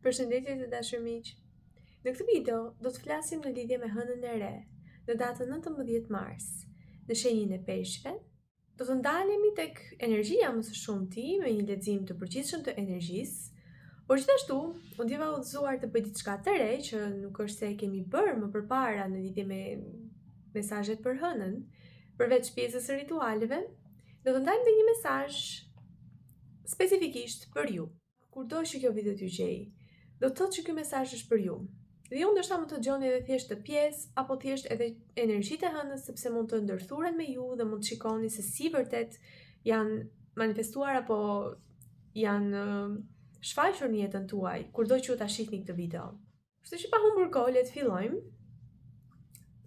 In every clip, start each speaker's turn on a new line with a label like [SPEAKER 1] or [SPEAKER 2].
[SPEAKER 1] Përshëndetje të dashur miq. Në këtë video do të flasim në lidhje me hënën e re, në datën 19 mars, në shenjën e peshqve. Do të ndalemi tek energjia më së shumti me një lexim të përgjithshëm të energjisë, por gjithashtu u ndjeva udhëzuar të bëj diçka të re që nuk është se e kemi bërë më përpara në lidhje me mesazhet për hënën, përveç pjesës së ritualeve, do të ndajmë dhe një mesazh specifikisht për ju. Kurdo që kjo video t'ju gjej, do të thotë që ky mesazh është për ju. Dhe ju ndoshta mund të dëgjoni edhe thjesht të pjesë apo thjesht edhe energjitë e hënës, sepse mund të ndërthuren me ju dhe mund të shikoni se si vërtet janë manifestuar apo janë shfaqur në jetën tuaj, kurdo që ju ta shihni këtë video. Kështu që pa humbur kohë, le të fillojmë.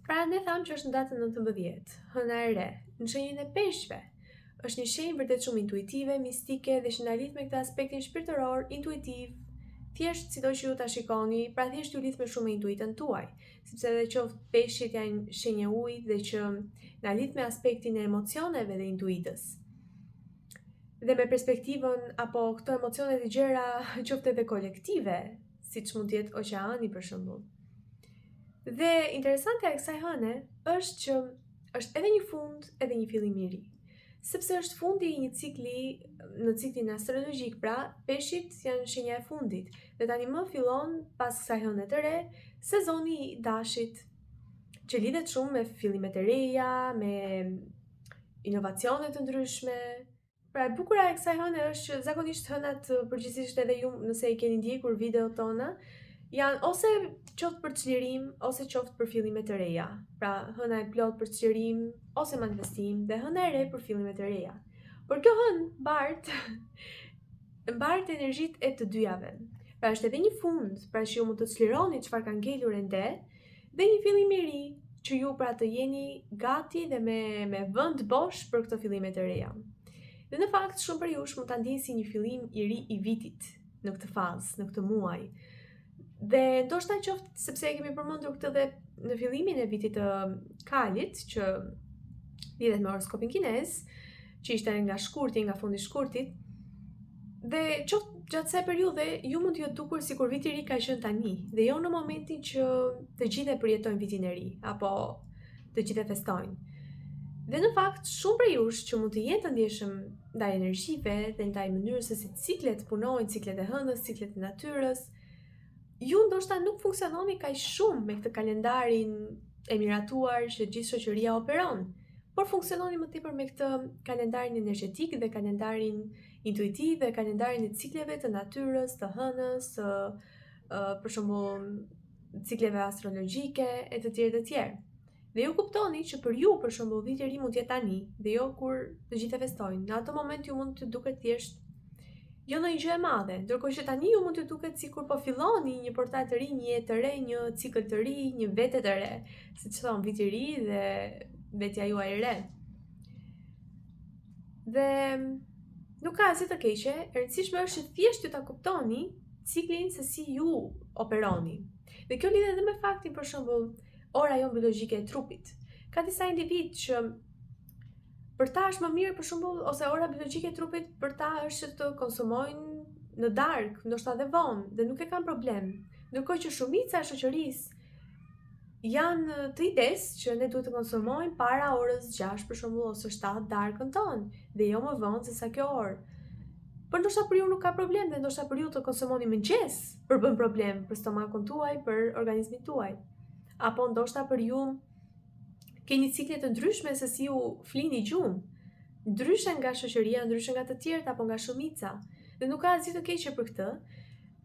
[SPEAKER 1] Pra ne thamë që është në datën 19, hëna e re, në shenjën e peshqve. Është një shenjë vërtet shumë intuitive, mistike dhe që na lidh me këtë aspektin shpirtëror, intuitiv, thjesht sido që ju ta shikoni, pra thjesht ju lidh me shumë me intuitën tuaj, sepse edhe qoftë peshqit janë shenjë ujit dhe që na lidh me aspektin e emocioneve dhe intuitës. Dhe me perspektivën apo këto emocione të gjera qoftë edhe kolektive, siç mund të jetë oqeani për shembull. Dhe interesante e kësaj hëne është që është edhe një fund, edhe një fillim i ri. Sepse është fundi i një cikli, në ciklin astrologjik, pra peshqit janë shenja e fundit, dhe tani më fillon pas kësaj hëne të re, sezoni i dashit, që lidhet shumë me fillimet e reja, me inovacione të ndryshme. Pra e bukura e kësaj hëne është që zakonisht hënat përgjithsisht edhe ju nëse i keni ndjekur videot tona, janë ose qoftë për çlirim ose qoftë për fillime të reja. Pra hëna e plot për çlirim ose manifestim dhe hëna e re për fillime të reja. Por kjo hënë mbart energjitë e të dyjave. Pra është edhe një fund, pra që ju mund të çlironi çfarë ka ngelur ende, dhe një fillim i ri që ju pra të jeni gati dhe me vend bosh për këto fillime të reja. Dhe në fakt shumë për jush mund ta ndjeni si një fillim i ri i vitit në këtë fazë, në këtë muaj. Dhe ndoshta qoftë sepse e kemi përmendur këtë dhe në fillimin e vitit të Kalit, që lidhet me horoskopin kinez, që ishte nga shkurti, nga fundi i shkurtit, dhe qoftë gjatë kësaj periudhe ju mund t'ju dukur sikur viti i ri ka qenë tani, dhe jo në momentin që të gjithë e përjetojnë vitin e ri, apo të gjithë e festojnë. Dhe në fakt shumë prej jush që mund të jenë të ndjeshëm ndaj energjive dhe ndaj mënyrës se si ciklet punojnë, ciklet e hënës, ciklet e natyrës, ju ndoshta nuk funksiononi kaq shumë me këtë kalendarin e miratuar që gjithë shoqëria operon, por funksiononi më tepër me këtë kalendarin energjetik dhe kalendarin intuitiv dhe kalendarin e cikleve të natyrës, të hënës, për shembull cikleve astrologjike e të tjerë. Dhe ju kuptoni që për ju, për shembull, viti i ri mund të jetë tani, dhe jo kur të gjithë e festojnë. Në atë moment ju mund të duket thjesht jo në një gjë e madhe, ndërkohë që tani ju mund të duket sikur po filloni një portal të ri, një jetë të re, një cikël të ri, një vete të re, siç thon viti i ri dhe vetja juaj e re. Dhe nuk ka asgjë të keqe, e rëndësishme është që thjesht ju ta kuptoni ciklin se si ju operoni. Dhe kjo lidhet edhe me faktin, për shembull, ora jonë biologjike e trupit. Ka disa individ që për ta është më mirë, për shembull, ose ora biologjike e trupit për ta është të konsumojnë në darkë, ndoshta dhe vonë, dhe nuk e kanë problem. Ndërkohë që shumica e shoqërisë janë të ides që ne duhet të konsumojnë para orës 6 për shembull ose 7 darkën tonë, dhe jo më vonë se sa kjo orë. Por ndoshta për ju nuk ka problem, dhe ndoshta për ju të konsumoni mëngjes për bën problem për stomakun tuaj, për organizmin tuaj. Apo ndoshta për ju keni cikle të ndryshme se si ju flini gjumë, ndryshe nga shoqëria, ndryshe nga të tjerët apo nga shumica. Dhe nuk ka asgjë të keqe për këtë.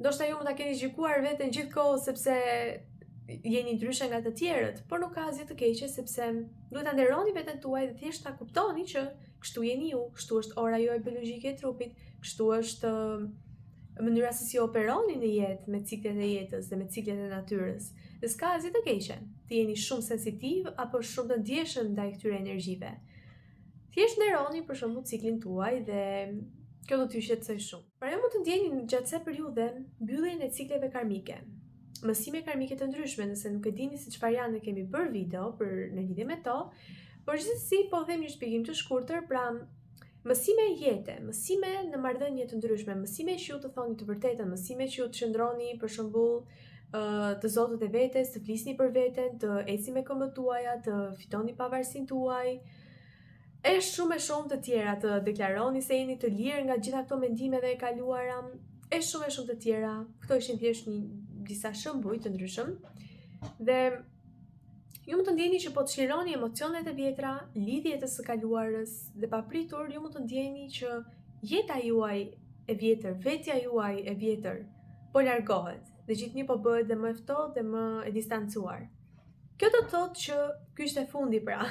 [SPEAKER 1] Ndoshta ju mund ta keni gjykuar veten gjithkohë sepse jeni ndryshe nga të tjerët, por nuk ka asgjë të keqe sepse duhet ta nderoni veten tuaj dhe thjesht ta kuptoni që kështu jeni ju, kështu është ora juaj biologjike e trupit, kështu është mënyra se si operoni në jetë me ciklet e jetës dhe me ciklet e natyrës. Dhe s'ka asgjë të keqe të jeni shumë sensitiv apo shumë të ndjeshëm ndaj këtyre energjive. Thjesht nderoni për shembull ciklin tuaj dhe kjo do t'ju shqetësoj shumë. Pra ju mund të ndjeni gjatë kësaj periudhe mbylljen e cikleve karmike. Mësime karmike të ndryshme, nëse nuk e dini se çfarë janë, ne kemi bërë video për në lidhje me to, por gjithsesi po them një shpjegim të shkurtër, pra Mësime jete, mësime në marrëdhënie të ndryshme, mësime që ju të thoni të vërtetën, mësime që ju të qëndroni për shembull të zotët e vetes, të flisni për veten, të ecni me këmbët tuaja, të fitoni pavarësinë tuaj. E shumë të tjera, të deklaroni se jeni të lirë nga gjitha këto mendimeve e kaluara, e shumë të tjera. Këto ishin thjesht disa shembuj të ndryshëm. Dhe ju mund të ndjeni që po të çlironi emocionet e vjetra, lidhjet e së kaluarës dhe papritur ju mund të ndjeni që jeta juaj e vjetër, vetja juaj e vjetër po largohet dhe gjithnjë po bëhet dhe më e ftohtë dhe më e distancuar. Kjo do të thotë që ky ishte fundi pra.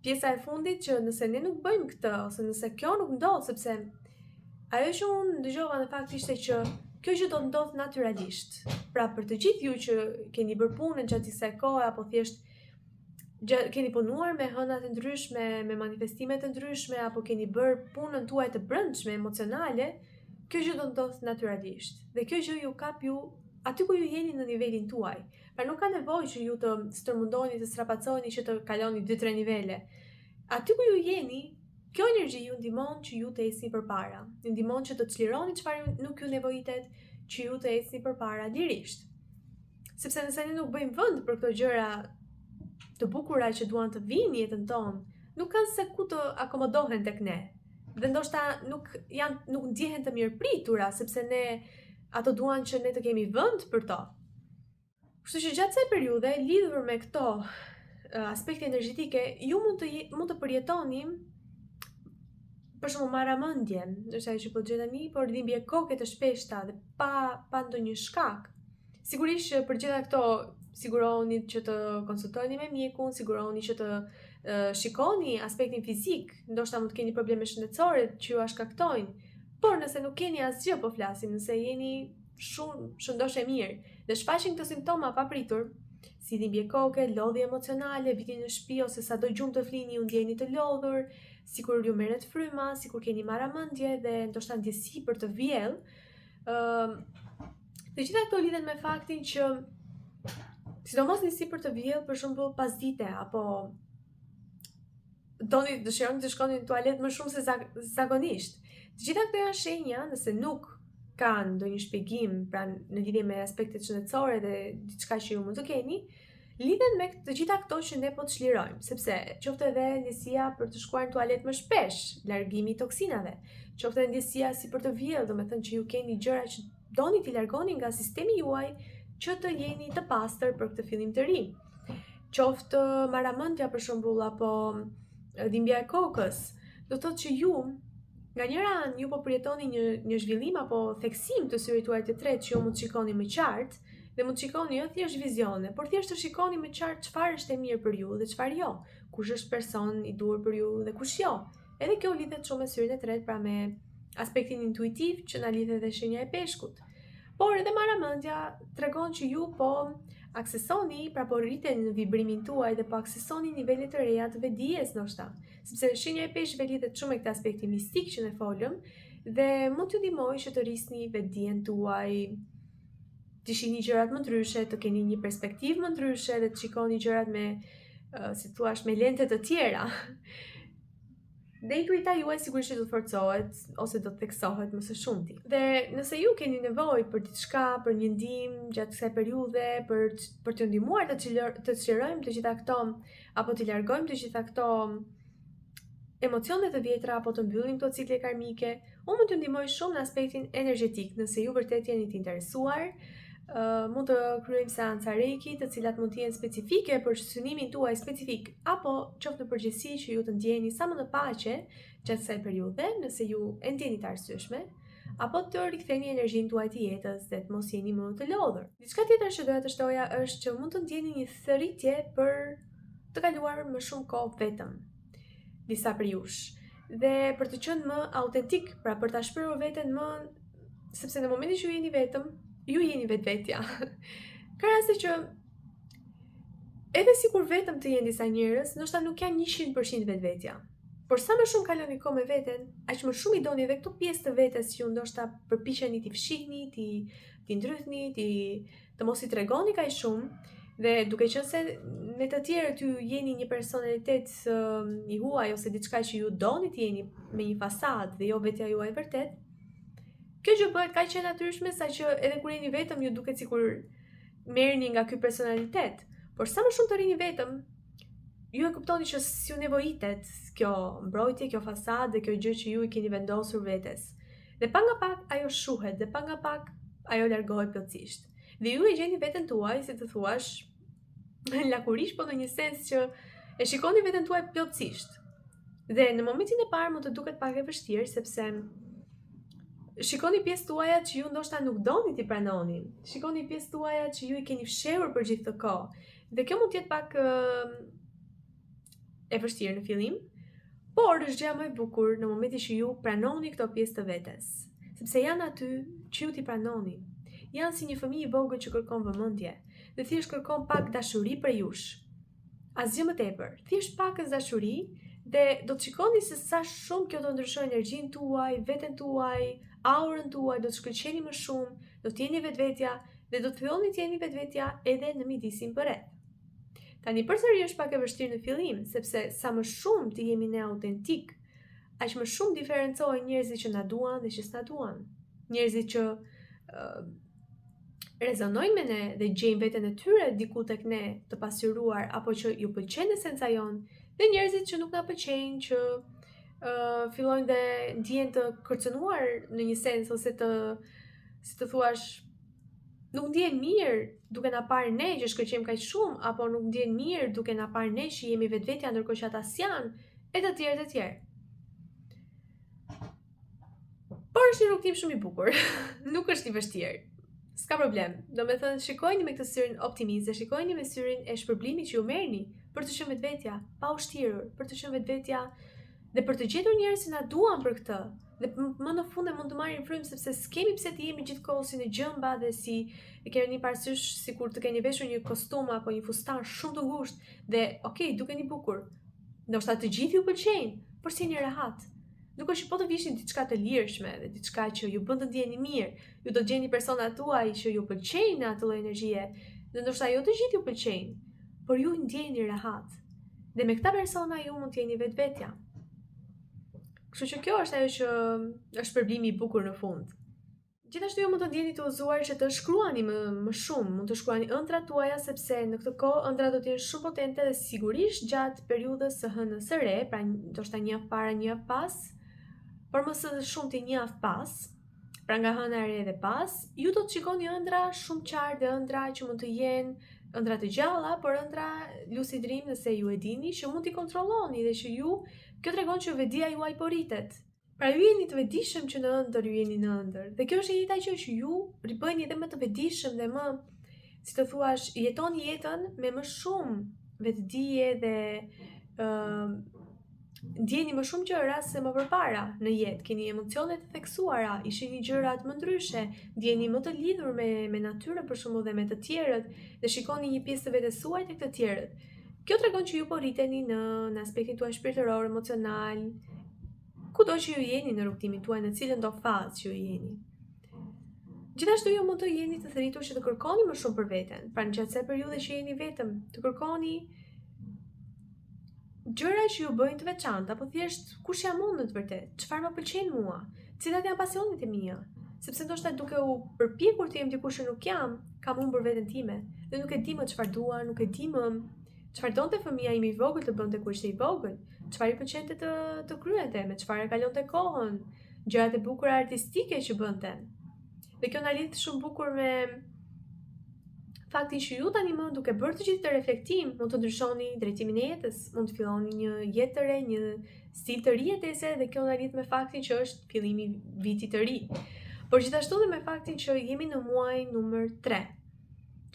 [SPEAKER 1] Pjesa e fundit që nëse ne nuk bëjmë këtë ose nëse kjo nuk ndodh, sepse ajo që unë dëgjova në fakt ishte që kjo gjë do të ndodh natyralisht. Pra për të gjithë ju që keni bërë punën gjatë kësaj kohe apo thjesht keni punuar me hëna të ndryshme, me manifestime të ndryshme apo keni bërë punën tuaj të brendshme emocionale, kjo gjë do të ndodh natyralisht. Dhe kjo gjë ju kap ju aty ku ju jeni në nivelin tuaj. Pra nuk ka nevojë që ju të stërmundoni, të strapacoheni që të kaloni 2-3 nivele. Aty ku ju jeni, kjo energji ju ndihmon që ju të ecni përpara. Ju ndihmon që të çlironi çfarë nuk ju nevojitet, që ju të ecni përpara lirisht. Sepse nëse ne nuk bëjmë vend për këto gjëra të bukura që duan të vinë në jetën tonë, nuk kanë se ku të akomodohen tek ne. Dhe ndoshta nuk ndjehen të mirëpritura sepse ato duan që ne të kemi vend për to. Kështu që gjatë kësaj periudhe, lidhur me këto aspekte energjetike, ju mund të përjetoni për shembull marramendje, është ajo që po gjej tani, por dhimbje koke të shpeshta dhe pa ndonjë shkak. Sigurisht që për gjitha këto sigurohuni që të konsultoni me mjekun, sigurohuni që të shikoni aspektin fizik, ndoshta mund të keni probleme shëndetësore që ju shkaktojnë. Por nëse nuk keni asgjë, po flasim, nëse jeni shumë shëndosh e mirë dhe shfaqin këto simptoma papritur, si dhimbje koke, lodhje emocionale, vini në shtëpi ose sado gjumë të flini ju ndjeni të lodhur, sikur ju merret fryma, sikur keni marramendje dhe ndoshta ndjesi për të vjell. Të gjitha këto lidhen me faktin që sidomos ndjesi për të vjell, për shembull pasdite apo dëshironi të shkoni në tualet më shumë se zakonisht. Të gjitha këto janë shenja, nëse nuk kanë ndonjë shpjegim pra në lidhje me aspektet shëndetësore dhe diçka që ju mund të keni, lidhen me të gjitha këto që ne po të çlirojmë, sepse qoftë edhe ndjesia për të shkuar në tualet më shpesh, largimi i toksinave, qoftë edhe ndjesia si për të vjellë, domethënë që ju keni gjëra që doni t'i largoni nga sistemi juaj që të jeni të pastër për këtë fillim të ri. Qoftë marramendja për shembull apo dhimbja e kokës, do thotë që ju nga njëra anë ju po përjetoni një zhvillim apo theksim të syrit tuaj të tretë që ju mund të shikoni më qartë dhe mund të shikoni jo thjesht vizione, por thjesht të shikoni më qartë çfarë është e mirë për ju dhe çfarë jo, kush është person i duhur për ju dhe kush jo. Edhe kjo lidhet shumë me syrin e tretë, pra me aspektin intuitiv që na lidhet dhe shenja e peshkut. Por edhe marramendja tregon që ju po aksesoni, pra po rriteni në vibrimin tuaj dhe po aksesoni nivele të reja të vetdijes ndoshta. Sepse shenja e peshqve lidhet shumë me këtë aspekti mistik që ne folëm dhe mund t'ju ndihmojë që të rrisni vetdijen tuaj, të shihni gjërat më ndryshe, të keni një perspektivë më ndryshe dhe të shikoni gjërat me, si thua, me lente të tjera. Dhe intuita juaj sigurisht do të forcohet ose do të theksohet më së shumti. Dhe nëse ju keni nevojë për diçka, për një ndihmë gjatë kësaj periudhe, për t'ju ndihmuar të çlirojmë të gjitha këto apo të largojmë të gjitha këto emocione të vjetra apo të mbyllim këto cikle karmike, unë mund t'ju ndihmoj shumë në aspektin energjetik, nëse ju vërtet jeni të interesuar. Mund të kryejmë seanca reiki, të cilat mund të jenë specifike për synimin tuaj specifik, apo qoftë në përgjithësi që ju të ndjeni sa më në paqe gjatë kësaj periudhe, nëse ju e ndjeni të arsyeshme, apo të riktheni energjinë tuaj të jetës dhe të mos jeni më të lodhur. Diçka tjetër që doja të shtoja është që mund të ndjeni një thërritje për të kaluar më shumë kohë vetëm, disa për jush, dhe për të qenë më autentik, pra për ta shprehur veten më, sepse në momentin që ju jeni vetëm, ju jeni vetvetja. Ka raste që edhe sikur vetëm të jenë disa njerëz, ndoshta nuk janë 100% vetvetja. Por sa më shumë kaloni kohë me veten, aq më shumë i doni edhe këto pjesë të vetes që ju ndoshta përpiqeni t'i fshihni, t'i ndrythni, të mos i tregoni kaq shumë, Dhe duke qenë se me të tjerët ju jeni një personalitet i huaj ose diçka që ju doni të jeni me një fasadë dhe jo vetja juaj vërtet, kjo gjë bëhet kaq e natyrshme saqë edhe kur jeni vetëm ju duket sikur merreni nga ky personalitet. Por sa më shumë të rini vetëm, ju e kuptoni që si ju nevojitet kjo mbrojtje, kjo fasadë, kjo gjë që ju i keni vendosur vetes. Dhe pa nga pak ajo shuhet dhe pa nga pak ajo largohet plotësisht. Dhe ju e gjeni veten tuaj, si të thuash, lakurish, po në një sens që e shikoni veten tuaj plotësisht. Dhe në momentin e parë mund të duket pak e vështirë sepse shikoni pjesë tuaja që ju ndoshta nuk doni t'i pranoni. Shikoni pjesë tuaja që ju i keni fshehur për gjithë të kohë. Dhe kjo mund të jetë pak e vështirë në fillim, por është gjëja më e bukur në momentin që ju pranoni këto pjesë të vetes, sepse janë aty që ju t'i pranoni. Janë si një fëmijë i vogël që kërkon vëmendje, dhe thjesht kërkon pak dashuri për jush. Asgjë më tepër, thjesht pakës dashuri dhe do të shikoni se sa shumë kjo do ndryshojë energjinë tuaj, veten tuaj, aurën tuaj, do të shkëlqeni më shumë, do të jeni vetvetja dhe do të filloni të jeni vetvetja edhe në mjedisin përreth. Tani përsëri është pak e vështirë në fillim, sepse sa më shumë të jemi ne autentik, aq më shumë diferencojnë njerëzit që na duan dhe që s'na duan. Njerëzit që rezonojnë me ne dhe gjejnë veten e tyre diku tek ne të pasqyruar apo që ju pëlqen esenca jon, dhe njerëzit që nuk na pëlqejnë, që fillojnë dhe ndihen të kërcënuar në një sens ose të, si të thuash, nuk ndjen mirë duke na parë ne që shkëlqejmë kaq shumë, apo nuk ndjen mirë duke na parë ne që jemi vetvetja ndërkohë që ata s'janë, e të tjerë të tjerë. Por është një rrugtim shumë i bukur, nuk është i vështirë. S'ka problem, do me thënë shikojni me këtë syrin optimist dhe shikojni me syrin e shpërblimit që ju merrni për të qenë vetvetja, pa ushtirur, për të qenë vetvetja dhe për të gjetur njerëz që na duan për këtë. Dhe më në fund e mund të marrin frymë sepse s'kemi pse të jemi gjithkohë si në gjëmba dhe si e keni parasysh sikur të keni veshur një kostum apo një fustan shumë të ngushtë dhe okay, dukeni bukur. Ndoshta të gjithë ju pëlqejnë, por si një rehat. Nuk është që po të vishni diçka të lirshme dhe diçka që ju bën të ndjeni mirë, ju do gjeni persona tuaj që ju pëlqejnë atë lloj energjie, dhe ndoshta jo të gjithë ju pëlqejnë, por ju ndjeni rehat. Dhe me këta persona ju mund të jeni vetvetja. Kështu që kjo është ajo që është shpërblimi i bukur në fund. Gjithashtu ju mund të ndjeni të udhëzuar që të shkruani më shumë, mund të shkruani ëndrat tuaja sepse në këtë kohë ëndrat do të jenë shumë potente dhe sigurisht gjatë periudhës së hënës së re, pra ndoshta një javë para, një javë pas, por më së shumti një javë pas, pra nga hëna e re dhe pas, ju do të shikoni ëndra shumë qartë dhe ëndra që mund të jenë ëndra të gjalla, por ëndra lucid dream nëse ju e dini që mund t'i kontrolloni dhe që ju, kjo tregon që vedia juaj po rritet. Pra ju jeni të vetëdijshëm që në ëndër ju jeni në ëndër. Dhe kjo është e njëjta gjë që ju ribëheni edhe më të vetëdijshëm dhe më, si të thuash, jetoni jetën me më shumë vetëdije dhe ndjeni më shumë gjëra se më përpara në jetë, keni emocione të theksuara, ishini gjërat më ndryshe, ndjeni më të lidhur me natyrën për shembull dhe me të tjerët dhe shikoni një pjesë të vetes suaj tek të tjerët. Kjo tregon që ju po rriteni në aspektin tuaj shpirtëror, emocional, kudo që ju jeni në rrugtimin tuaj, në cilën do fazë që ju jeni. Gjithashtu ju mund të jeni të thritur që të kërkoni më shumë për veten, pra në gjatë kësaj periudhe që jeni vetëm, të kërkoni gjëra që ju bëjnë të veçantë, apo thjesht kush jam unë në të vërtetë, çfarë më pëlqen mua, cilat janë pasionet e mia, sepse ndoshta duke u përpjekur të jem dikush që nuk jam, kam humbur veten time dhe nuk e di më çfarë dua, nuk e di më çfarë donte fëmia ime i vogël të bënte kur ishte i vogël, çfarë i pëlqente të kryente, me çfarë kalonte kohën, gjërat e bukura artistike që bënte. Dhe kjo na lidh shumë bukur me faktin që ju tani më duke bërë të gjithë të reflektim, mund të ndryshoni drejtimin e jetës, mund të filloni një jetë të re, një stil të ri jetese, dhe kjo na lidh me faktin që është fillimi i vitit të ri. Por gjithashtu dhe me faktin që jemi në muaj numër 3,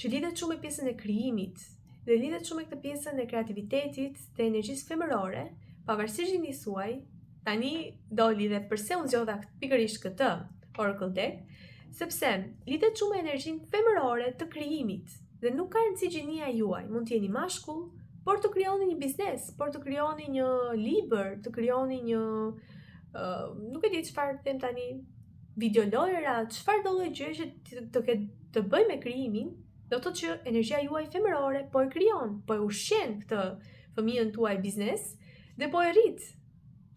[SPEAKER 1] që lidhet shumë me pjesën e krijimit, dhe lidhet shumë me këtë pjesën e kreativitetit dhe energjisë femërore, pavarësisht gjendjes suaj. Tani doli dhe pse unë zgjodha pikërisht këtë Oracle Deck, sepse lidhet shumë me energjinë femërore të krijimit dhe nuk ka rëndësi gjenia juaj, mund të jeni mashkull, por të krijoni një biznes, por të krijoni një libër, të krijoni një nuk e di çfarë them tani, videolojra, çfarë do lloj gjë që të ketë të bëjë me krijimin, Do të thotë që energjia juaj femërore po e krijon, po e ushqen këtë fëmijën tuaj biznes dhe po e rrit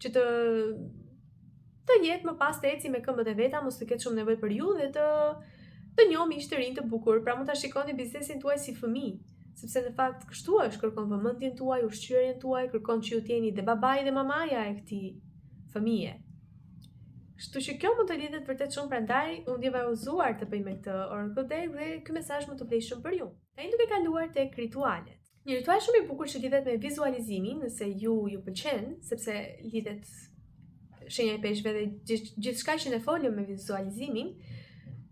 [SPEAKER 1] që të jetë më pas të eci me këmbët e veta, mos të ketë shumë nevojë për ju dhe të njohë miq të rinj të bukur. Pra mund ta shikoni biznesin tuaj si fëmijë, sepse në fakt kështu është, kërkon vëmendjen tuaj, ushqyerjen tuaj, kërkon që ju të jeni dhe babai dhe mamaja e këtij fëmije. Kështu që kjo mund të lidhet vërtet shumë, prandaj unë ndjeva e udhëzuar të bëj me këtë Oracle Deck dhe ky mesazh më të vlefshëm për ju. Tani duke kaluar tek ritualet. Një ritual shumë i bukur që lidhet me vizualizimin, nëse ju pëlqen, sepse lidhet shenja e peshqve dhe gjithçka që ne folëm me vizualizimin,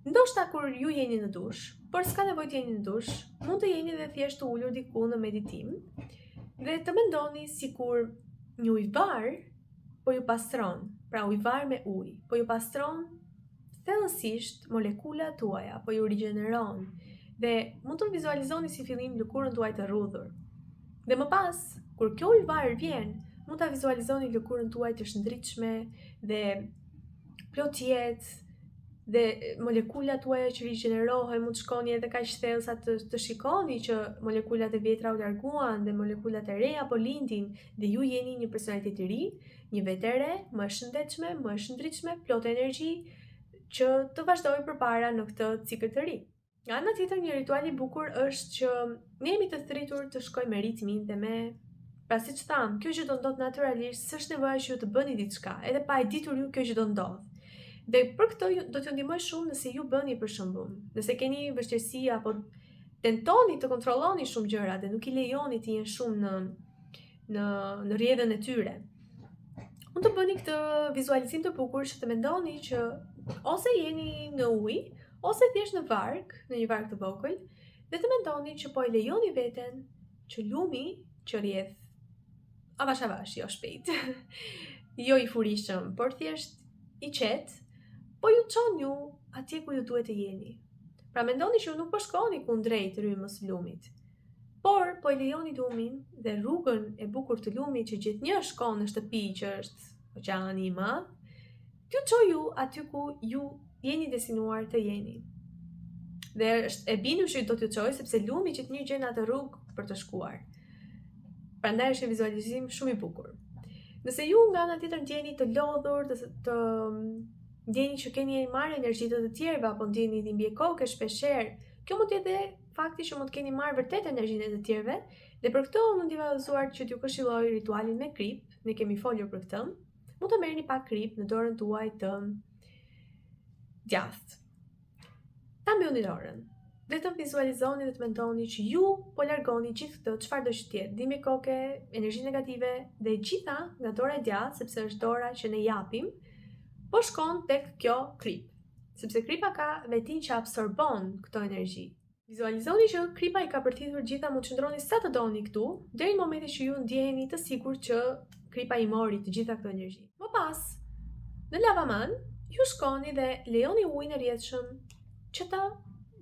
[SPEAKER 1] ndoshta kur ju jeni në dush, por s'ka nevojë të jeni në dush, mund të jeni dhe thjesht të ulur diku në meditim dhe të mendoni sikur një ujvar po ju pastron, pra ujvar me ujë, po ju pastron thellësisht molekulat tuaja, po ju rigjeneron dhe mund të vizualizoni si fillim lëkurën tuaj të rrudhur. Dhe më pas, kur kjo ujvar vjen, mund ta vizualizoni lëkurën tuaj të shëndritshme dhe plot jetë dhe molekulat tuaja që rigjenerohen, mund të shkoni edhe kaq thellë sa të shikoni që molekulat e vjetra u larguan dhe molekulat e reja po lindin dhe ju jeni një personalitet i ri, një vetë e re, më e shëndetshme, më e shëndritshme, plot energji që të vazhdojë përpara në këtë cikël të ri. Nga ana tjetër, një ritual i bukur është që ne jemi të thritur të shkojmë me ritmin dhe me, pra siç tham, kjo që do ndodh natyralisht, s'është nevoja që ju të bëni diçka, edhe pa e ditur ju kjo që do ndodh. Dhe për këtë do t'ju ndihmoj shumë nëse ju bëni për shembull, nëse keni vështirësi apo tentoni të kontrolloni shumë gjëra dhe nuk i lejoni të jenë shumë në rrjedhën e tyre. Mund të bëni këtë vizualizim të bukur që të mendoni që ose jeni në ujë, ose thjesht në varg, në një varg të vogël, dhe të mendoni që po e lejoni veten që lumi që rrjedh avash avash, jo shpejt, jo i furishëm, por thjesht i qetë, po ju çon ju atje ku ju duhet të jeni. Pra mendoni që ju nuk po shkoni kundrejt rrymës së lumit, por po e lejoni lumin dhe rrugën e bukur të lumit që gjithnjë shkon në shtëpi që është oqeani i madh, t'ju çojë ju aty ku ju jeni destinuar të jeni. Dhe është e bindur që do t'ju çojë sepse lumi gjithnjë gjen atë rrugë për të shkuar. Prandaj është një vizualizim shumë i bukur. Nëse ju nga ana tjetër ndjeni të lodhur, të ndjeni që keni marrë energji të tjerëve apo ndjeni dhimbje koke shpeshherë, kjo mund të jetë fakti që mund të keni marrë vërtet energjinë e të tjerëve, dhe për këtë unë ndjeva udhëzuar që t'ju këshilloj ritualin me krip, ne kemi folur për këtë. Mund të merrni pak krip në dorën tuaj të djathtë. Ta mbyllni dorën dhe të vizualizoni dhe të mendoni që ju po largoni gjithë këtë, çfarëdo që të jetë, dhimbje koke, energji negative dhe gjitha nga dora e djathtë, sepse është dora që ne japim, po shkon tek kjo krip, sepse kripa ka vetin që absorbon këto energji. Vizualizoni që kripa i ka përthithur gjitha, mund të qëndroni sa të doni këtu, deri në momentin që ju ndjeheni të sigurt që kripa i mori të gjitha këto energji. Më pas, në lavaman, ju shkoni dhe lejoni ujin e rrjedhshëm që ta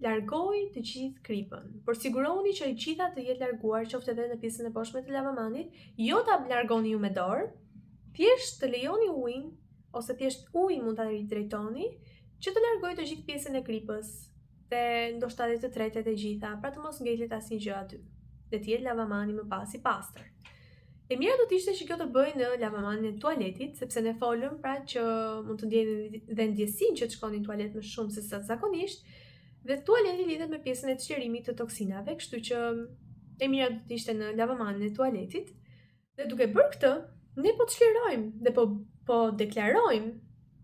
[SPEAKER 1] largoj të gjithë kripën, por siguroni që i gjitha të jetë larguar, qoftë edhe në pjesën e poshtme të lavamanit, jo ta largoni ju me dorë, thjesht të lejoni ujin, ose thjesht ujin mund ta drejtoni, që të largoj të gjithë pjesën e kripës, dhe ndoshta edhe të tretet e gjitha, pra të mos ngelet asnjë gjë aty, dhe të jetë lavamani më pas i pastër. E mira do të ishte që kjo të bëj në lavamanin e tualetit, sepse ne folëm pra që mund të ndjeni dhe ndjesin që të shkoni në tualet më shumë se sa zakonisht, dhe tualeti lidhet me pjesën e çlirimit të toksinave, kështu që e mira do të ishte në lavamanin e tualetit. Dhe duke bërë këtë, ne po të çlirojmë dhe po deklarojmë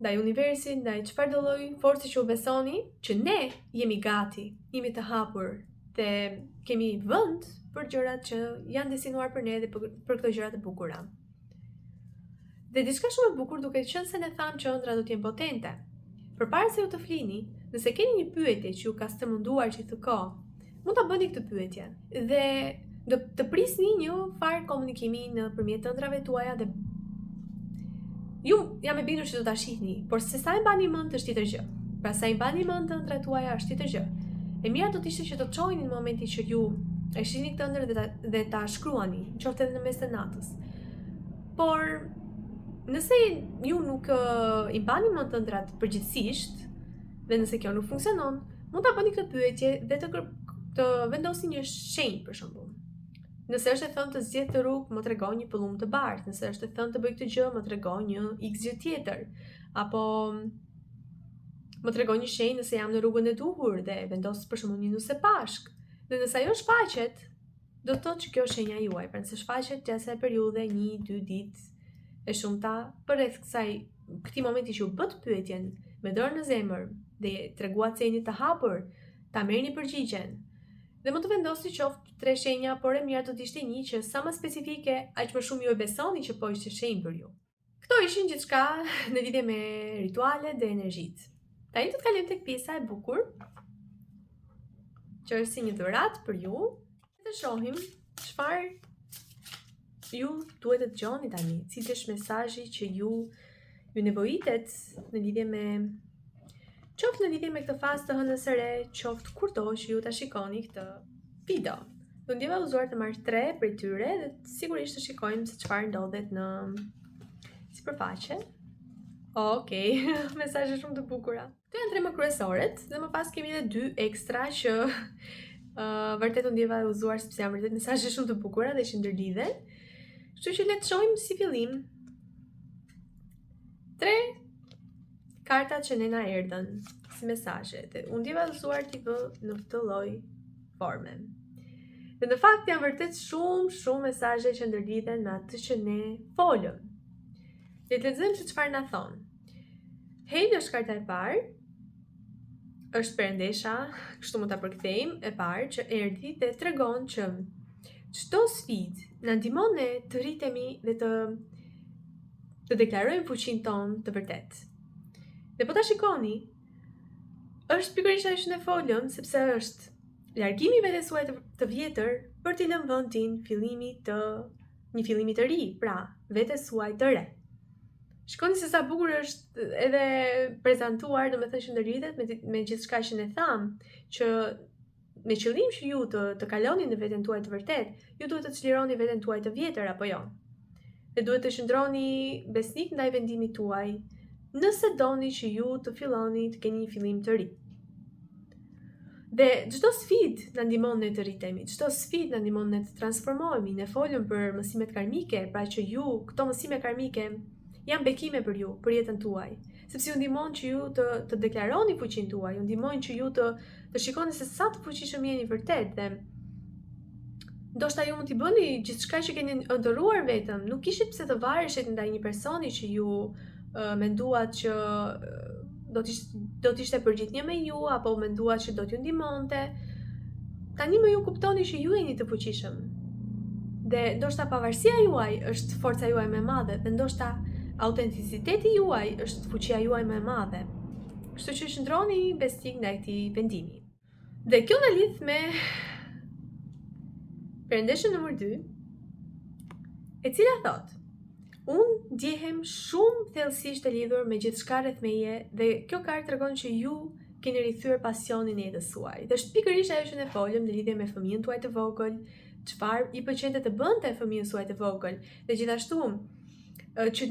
[SPEAKER 1] ndaj universit, ndaj çfarëdo lloj forci që u besoni, që ne jemi gati, jemi të hapur dhe kemi vend për gjërat që janë destinuar për ne dhe për këto gjëra të bukura. Dhe diçka shumë e bukur duke qenë se ne thamë që ëndra do të jenë potente. Përpara se ju të flini, nëse keni një pyetje që ju ka stërmunduar gjithë kohë, mund ta bëni këtë pyetje dhe do të prisni një farë komunikimi nëpërmjet ëndrave tuaja dhe ju jam e bindur që do ta shihni, por se sa e mbani mend është tjetër gjë. Pra sa i mbani mend ëndrat tuaja është tjetër gjë. E mira do të ishte që të çojini në momentin që ju e shihni këtë ëndër dhe ta shkruani, qoftë edhe në mes të natës. Por nëse ju nuk i mbani mend ëndrat përgjithsisht, dhe nëse kjo nuk funksionon, mund ta bëni këtë pyetje dhe të të vendosni një shenjë për shembull. Nëse është e thënë të zgjedh të rrugë, më tregon një pëllum të bardhë. Nëse është e thënë të bëj këtë gjë, më tregon një X gjë tjetër. Apo më tregon një shenjë nëse jam në rrugën e duhur dhe vendos për shembull një nusë pashk. Dhe nëse ajo shfaqet, do të thotë që kjo është shenja juaj. Pra nëse shfaqet gjatë asaj periudhe 1-2 ditë e shumta përreth këtij momenti që u bët pyetjen me dorë në zemër dhe treguat se jeni të hapur, ta merrni përgjigjen. Dhe mund të vendosni qoftë 3 shenja, por e mirë do të ishte një që sa më specifike, aq më shumë ju e besoni që po ishte shenjë për ju. Këto ishin gjithçka në lidhje me ritualet dhe energjitë. Tani do të kalojmë tek pjesa e bukur, që është si një dhuratë për ju. Të shohim çfarë ju duhet të dëgjoni tani, cili është mesazhi që ju nevojitet në lidhje me qoftë në lidhje me këtë fazë të hënës së re, qoftë kurdo që ju ta shikoni këtë video. Do ndjeva uzuar të marr 3 prej tyre dhe sigurisht të shikojmë se çfarë ndodhet në sipërfaqe. Okej, mesazhe shumë të bukura. Këto janë 3 më kryesoret dhe më pas kemi edhe 2 ekstra që vërtet u ndjeva uzuar sepse janë vërtet mesazhe shumë të bukura dhe që ndërlidhen. Kështu që le të shohim si fillim 3 kartat që ne na erdhën si mesazhe dhe u ndjeva uzuar t'i vë në këtë lloj forme. Dhe në fakt janë vërtet shumë mesazhe që ndërlidhen me atë që ne folëm. Le të lexojmë se çfarë na thon. Hej, është karta e parë. Është perëndesha, kështu mund ta përkthejmë, e parë që erdhi dhe tregon që çdo sfidë na ndihmon ne të rritemi dhe të deklarojmë fuqinë tonë të vërtetë. Dhe po ta shikoni, është pikërisht ajo që ne folëm, sepse është largimi i vetes suaj të vjetër për t'i lënë vendin një fillimi të ri, pra vetes suaj të re. Shikoni se sa bukur është edhe prezantuar, domethënë që ndërlidhet me gjithçka që ne thamë, që me qëllim që ju të kaloni në veten tuaj të vërtet, ju duhet të çlironi veten tuaj të vjetër apo jo. Dhe duhet të qëndroni besnik ndaj vendimit tuaj, nëse doni që ju të filloni të keni një fillim të ri. Dhe çdo sfidë na ndihmon ne të rritemi, çdo sfidë na ndihmon ne të transformohemi. Ne folëm për mësimet karmike, pra që ju këto mësime karmike janë bekime për ju, për jetën tuaj, sepse ju ndihmon që ju të deklaroni fuqinë tuaj, ju ndihmojnë që ju të shikoni se sa të fuqishëm jeni vërtet dhe ndoshta ju mund t'i bëni gjithçka që keni ëndërruar vetëm, nuk kishit pse të vareshet ndaj një personi që ju menduat që do t'ishte përgjithënje me ju apo menduat që do t'ju ndihmonte. Tani më ju kuptoni që ju jeni të fuqishëm. Dhe ndoshta pavarësia juaj është forca juaj më e madhe dhe ndoshta autenticiteti juaj është fuqia juaj më e madhe. Kështu që qëndroni besnik ndaj këtij vendimi. Dhe kjo na lidh me perëndeshën nëmër 2, e cila thotë: unë ndjehem shumë thellësisht e lidhur me gjithçka rreth meje dhe kjo kartë tregon që ju keni rithyer pasionin e jetës suaj. Dhe është pikërisht ajo që ne folëm në lidhje me fëmijën tuaj të vogël, çfarë i pëlqente të bënte fëmijën suaj të vogël. Dhe gjithashtu që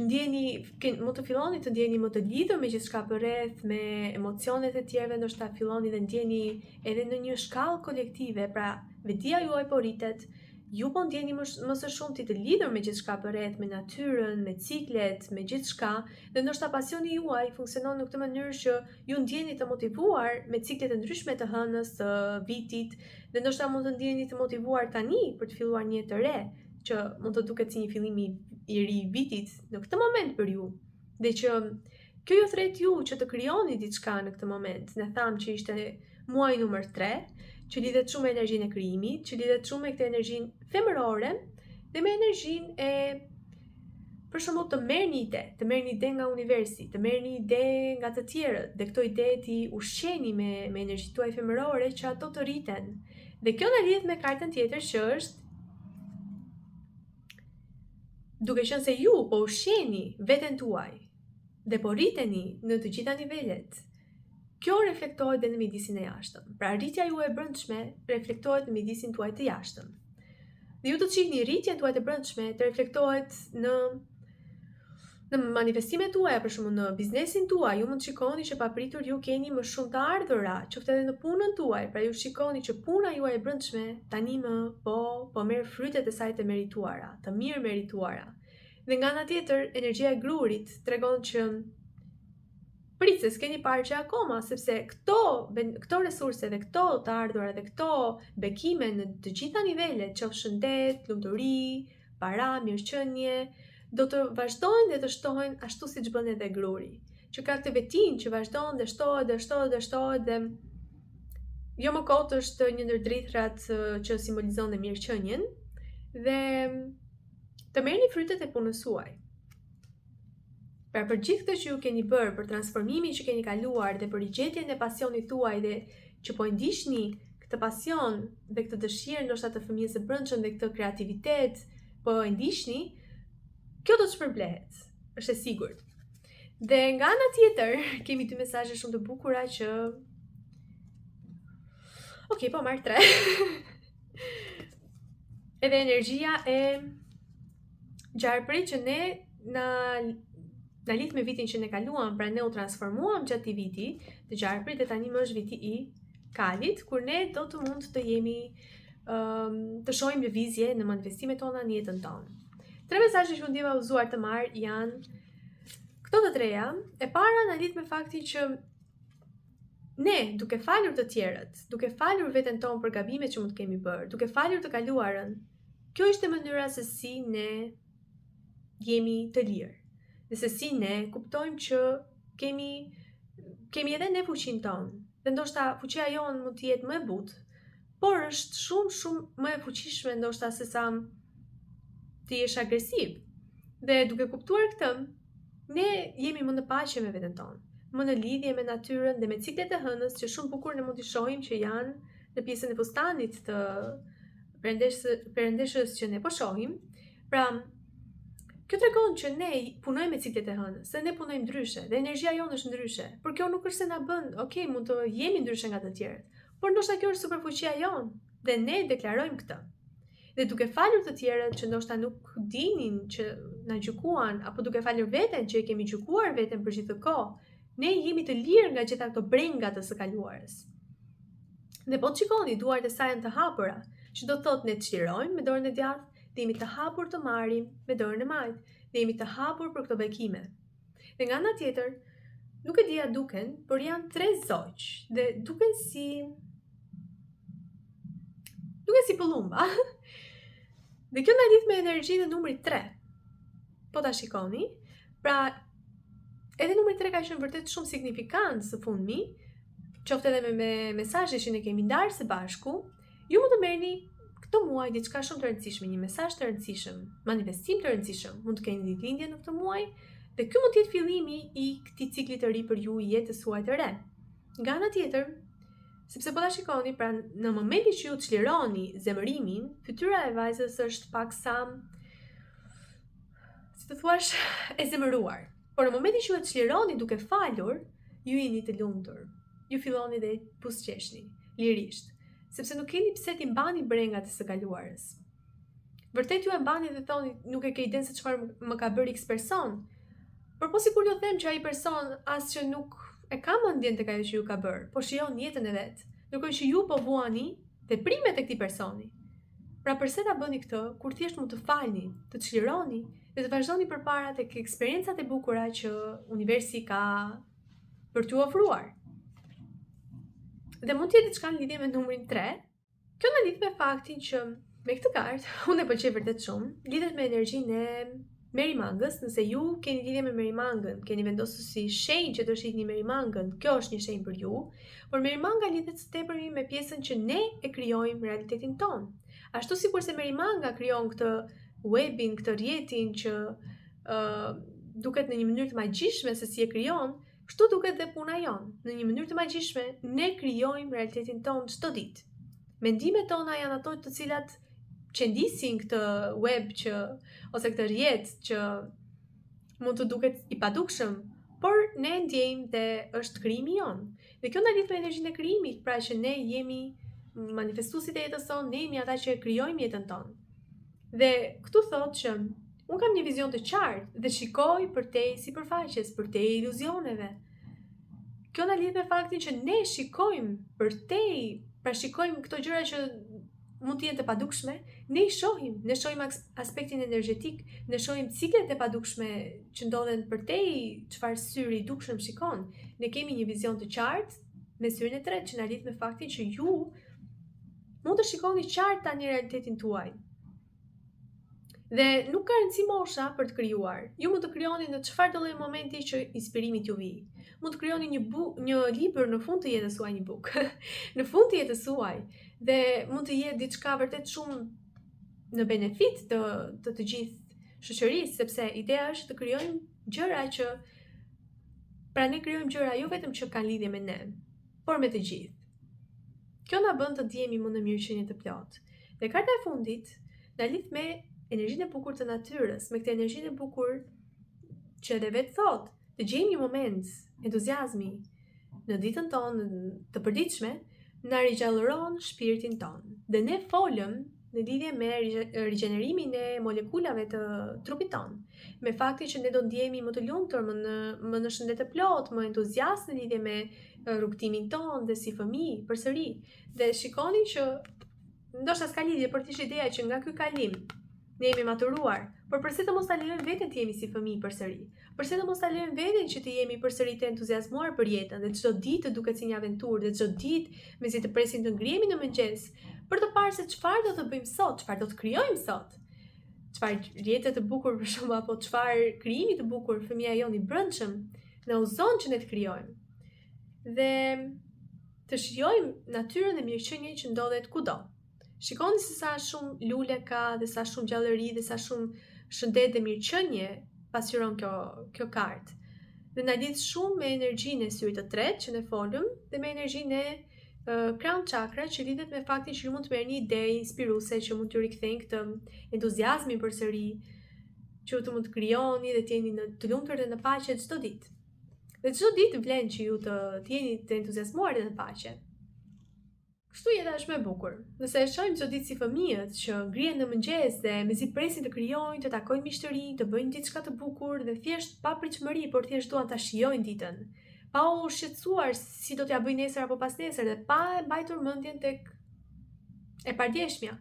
[SPEAKER 1] mund të filloni të ndjeni më të lidhur me gjithçka përreth, me emocionet e tjerëve, ndoshta filloni dhe ndjeni edhe në një shkallë kolektive, pra vetdia juaj po rritet, ju po ndjeni më së shumti të lidhur me gjithçka përreth, me natyrën, me ciklet, me gjithçka, dhe ndoshta pasioni juaj funksionon në këtë mënyrë që ju ndjeni të motivuar me ciklet e ndryshme të hënës, të vitit, dhe ndoshta mund të ndjeni të motivuar tani për të filluar një jetë të re, që mund të duket si një fillim i ri vitit në këtë moment për ju. Dhe që kjo ju thret ju që të krijoni diçka në këtë moment. Ne thamë që ishte muaji numër 3, që lidhet shumë me energjinë e krijimit, që lidhet shumë me këtë energjinë femërore dhe me energjinë e për shembull të merrni ide nga universi, të merrni ide nga të tjerët, dhe këto ide ti ushqeni me energjitë tuaj femërore që ato të rriten. Dhe kjo na lidh me kartën tjetër që është duke qenë se ju po ushqeni veten tuaj dhe po rriteni në të gjitha nivelet, kjo reflektohet dhe në mjedisin e jashtëm. Pra rritja juaj e brendshme reflektohet në mjedisin tuaj të jashtëm. Dhe ju do të shihni rritjen tuaj të brendshme të reflektohet në Në manifestimet tuaja, për shembull në biznesin tuaj, ju mund të shikoni që papritur ju keni më shumë të ardhura, qoftë edhe në punën tuaj, pra ju shikoni që puna juaj e brendshme tani po merr frytet e saj të merituara, të mirë merituara. Dhe nga ana tjetër, energjia e grurit tregon që pritse, s'keni parë që akoma, sepse këto resurse dhe këto të ardhura dhe këto bekime në të gjitha nivelet, qoftë shëndet, lumturi, para, mirëqenie, do të vazhdojnë dhe të shtohen ashtu siç bën edhe gruri, që ka këtë vetin që vazhdon dhe shtohet dhe jo më kot është një ndër drithrat që simbolizon dhe mirëqenien dhe të merrni frytet e punës suaj. Pra për gjithë këtë që ju keni bërë, për transformimin që keni kaluar dhe për rigjetjen e pasionit tuaj dhe që po ndiqni këtë pasion dhe këtë dëshirë ndoshta të fëmijës së brendshëm dhe këtë kreativitet po e ndiqni, kjo do të shpërblehet, është e sigurt. Dhe nga ana tjetër, kemi dy mesazhe shumë të bukura që Okej, po marr 3. Edhe energjia e gjarprit që ne na lidh me vitin që ne kaluam, pra ne u transformuam gjatë këtij viti të gjarprit dhe tani më është viti i kalit, kur ne do të mund të jemi të shohim lëvizje në manifestimet tona në jetën tonë. 3 mesazhe që u ndjeva udhëzuar të marr janë këto të treja. E para na lidh me faktin që ne, duke falur të tjerët, duke falur veten tonë për gabimet që mund të kemi bërë, duke falur të kaluarën, kjo ishte mënyra se si ne jemi të lirë. Dhe se si ne kuptojmë që kemi edhe ne fuqinë tonë. Dhe ndoshta fuqia jonë mund të jetë më e butë, por është shumë më e fuqishme ndoshta se sa të jesh agresiv. Dhe duke kuptuar këtë, ne jemi më në paqe me veten tonë, më në lidhje me natyrën dhe me ciklet e hënës që shumë bukur ne mund t'i shohim që janë në pjesën e fustanit të perëndeshës që ne po shohim. Pra, kjo tregon që ne punojmë me ciklet e hënës, se ne punojmë ndryshe dhe energjia jonë është ndryshe. Por kjo nuk është se na bën, mund të jemi ndryshe nga të tjerët, por ndoshta kjo është superfuqia jonë dhe ne deklarojmë këtë. Dhe duke falur të tjerët që ndoshta nuk dinin që na gjykuan, apo duke falur veten që e kemi gjykuar veten për gjithë kohë, ne jemi të lirë nga gjitha këto brenga të së kaluarës. Dhe po të shikoni, duart e saj janë të hapura, që do të thotë ne të çlirojmë me dorën e djathtë, dhe jemi të hapur të marrim me dorën e majtë, dhe jemi të hapur për këto bekime. Dhe nga ana tjetër, nuk e di a duken, por janë 3 zoq dhe duken si pëllumba. Dhe kjo na lidh me energjinë e numrit 3. Po ta shikoni, pra edhe numri 3 ka qenë vërtet shumë signifikant së fundmi, qoftë edhe me mesazhet që ne kemi ndarë së bashku. Ju mund të merrni këtë muaj diçka shumë të rëndësishme, një mesazh të rëndësishëm, manifestim të rëndësishëm. Mund të keni ditëlindje në këtë muaj dhe ky mund të jetë fillimi i këtij cikli të ri për ju i jetës suaj të re. Nga ana tjetër, sepse po ta shikoni, pra në momentin që ju çlironi zemërimin, fytyra e vajzës është paksa, si të thuash, e zemëruar. Por në momentin që ju e çlironi duke falur, ju jeni të lumtur. Ju filloni dhe buzëqeshni, lirisht, sepse nuk keni pse t'i mbani brengat e së kaluarës. Vërtet ju e mbani dhe thoni, nuk e ke idenë se çfarë më ka bërë X person, por po sikur ju them që ai person as që nuk e ka mendjen tek ajo që ju ka bërë, po shijon jetën e vet, ndërkohë që ju po vuani veprimet e këtij personi. Pra përse ta bëni këtë, kur thjesht mund të falni, të çlironi dhe të vazhdoni përpara tek eksperiencat e bukura që universi ka për t'ju ofruar. Dhe mund të jetë diçka në lidhje me numrin 3. Kjo na lidh me faktin që me këtë kartë, unë e pëlqej vërtet shumë, lidhet me energjinë e Merimangës. Nëse ju keni lidhje me Merimangën, keni vendosur si shenjë që të shihni Merimangën, kjo është një shenjë për ju, por Merimanga lidhet së tepërmi me pjesën që ne e krijojmë realitetin ton. Ashtu sikur se Merimanga krijon këtë webin, këtë rrjetin që duket në një mënyrë të magjishme se si e krijon, kështu duket dhe puna jonë. Në një mënyrë të magjishme, ne krijojmë realitetin ton çdo ditë. Mendimet tona janë ato të cilat qendisin këtë web ose këtë rrjet që mund të duket i padukshëm, por ne ndjejmë dhe është krijimi jonë. Dhe kjo na lidh me energjinë e krijimit, pra që ne jemi manifestuesit e jetës tonë, ne jemi ata që e krijojmë jetën tonë. Dhe këtu thotë që Unë kam një vizion të qartë dhe shikoj përtej sipërfaqes, përtej iluzioneve. Kjo na lidh me faktin që ne shikojmë përtej, pra shikojmë këto gjëra që mund të jenë të padukshme, ne shohim aspektin energjetik, ne shohim ciklet e padukshme që ndodhen përtej çfarë syri i dukshëm shikon. Ne kemi një vizion të qartë me syrin e tretë që na lidh me faktin që ju mund të shikoni qartë tani realitetin tuaj. Dhe nuk ka rëndësi mosha për të krijuar. Ju mund të krijoni në çfarë do lloj momenti që inspirimi t'ju vi. Mund të krijoni një libër në fund të jetës suaj, një bukë. Në fund të jetës suaj dhe mund të jetë diçka vërtet shumë në benefit të gjithë shoqërisë, sepse ideja është të krijojmë gjëra që pra ne krijojmë gjëra jo vetëm që kanë lidhje me ne, por me të gjithë. Kjo na bën të ndjehemi më në mirëqenie të plotë. Dhe karta e fundit na lidh me energjinë e bukur të natyrës, me këtë energjinë e bukur që edhe vetë thot, të gjejmë një moment entuziazmi në ditën tonë të përditshme, na rigjallëron shpirtin tonë. Dhe ne folëm në lidhje me rigjenerimin e molekulave të trupit tonë, me faktin që ne do ndjehemi më të lumtur, më në shëndet të plotë, më entuziast në lidhje me rrugtimin tonë dhe si fëmijë përsëri. Dhe shikoni që ndoshta s'ka lidhje, por thjesht ideja që nga ky kalim ne jemi maturuar, por përse të mos ta lejojmë veten të jemi si fëmijë përsëri? Përse të mos ta lejojmë veten që të jemi përsëri të entuziazmuar për jetën dhe çdo ditë të duket si një aventurë dhe çdo ditë mezi të presim të ngrihemi në mëngjes për të parë se çfarë do të bëjmë sot, çfarë do të krijojmë sot. Çfarë rrjete të bukur për shembull apo çfarë krijimi të bukur fëmia jon i brendshëm na udhëzon që ne të krijojmë. Dhe të shijojmë natyrën e mirëqenies që ndodhet kudo. Shikoni se sa shumë lule ka dhe sa shumë gjallëri dhe sa shumë shëndet dhe mirëqenie pasqyron kjo kartë. Dhe na lidh shumë me energjinë e syrit të tretë që ne folëm dhe me energjinë e crown chakra që lidhet me faktin që ju mund të merrni ide inspiruese që mund t'ju rikthejnë këtë entuziazmin përsëri, që ju të mund të krijoni dhe të jeni të lumtur dhe në paqe çdo ditë. Dhe çdo ditë vlen që ju të jeni të entuziazmuar dhe në paqe. Kështu jeta është më e bukur. Nëse e shohim çdo ditë si fëmijët që ngrihen në mëngjes dhe mezi presin të krijojnë, të takojnë miq të rinj, të bëjnë diçka të bukur dhe thjesht pa pritshmëri, por thjesht duan ta shijojnë ditën, pa u shqetësuar si do t'ja bëjnë nesër apo pas nesër dhe pa e mbajtur mendjen tek e pardjeshmja.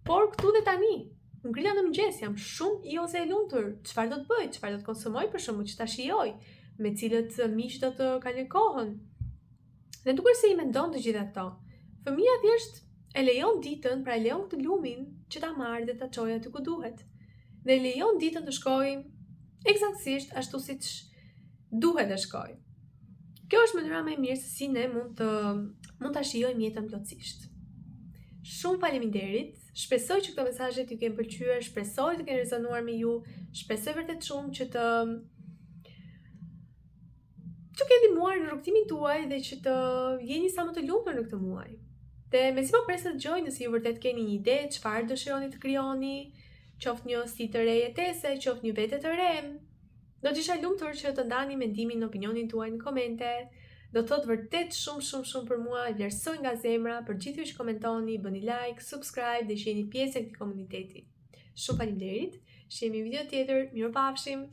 [SPEAKER 1] Por këtu dhe tani, ngrija në mëngjes, jam shumë i ose e lumtur. Çfarë do të bëj? Çfarë do të konsumoj për shkakun që ta shijoj? Me cilët miq do të kaloj kohën? Dhe duke se i mendon të gjitha këto, fëmia thjesht e lejon ditën, pra e lejon këtë lumin që ta marrë dhe ta çojë aty ku duhet. Dhe e lejon ditën të shkojë eksaktësisht ashtu siç duhet të shkojë. Kjo është mënyra më e mirë se si ne mund ta shijojmë jetën plotësisht. Shumë faleminderit. Shpresoj që këto mesazhe t'ju kenë pëlqyer, shpresoj të kenë rezonuar me ju, shpresoj vërtet shumë që të kenë ndihmuar në rrugtimin tuaj dhe që të jeni sa më të lumtur në këtë muaj. Dhe mezi po pres të dëgjoj nëse ju vërtet keni një ide çfarë dëshironi të krijoni, qoftë një stil të re jetese, qoftë një vete të re. Do të isha lumtur që të ndani mendimin në opinionin tuaj në komente. Do të thotë vërtet shumë për mua, vlerësoj nga zemra për gjithë ju që komentoni, bëni like, subscribe dhe që jeni pjesë e këtij komuniteti. Shumë faleminderit. Shihemi në video tjetër. Mirupafshim.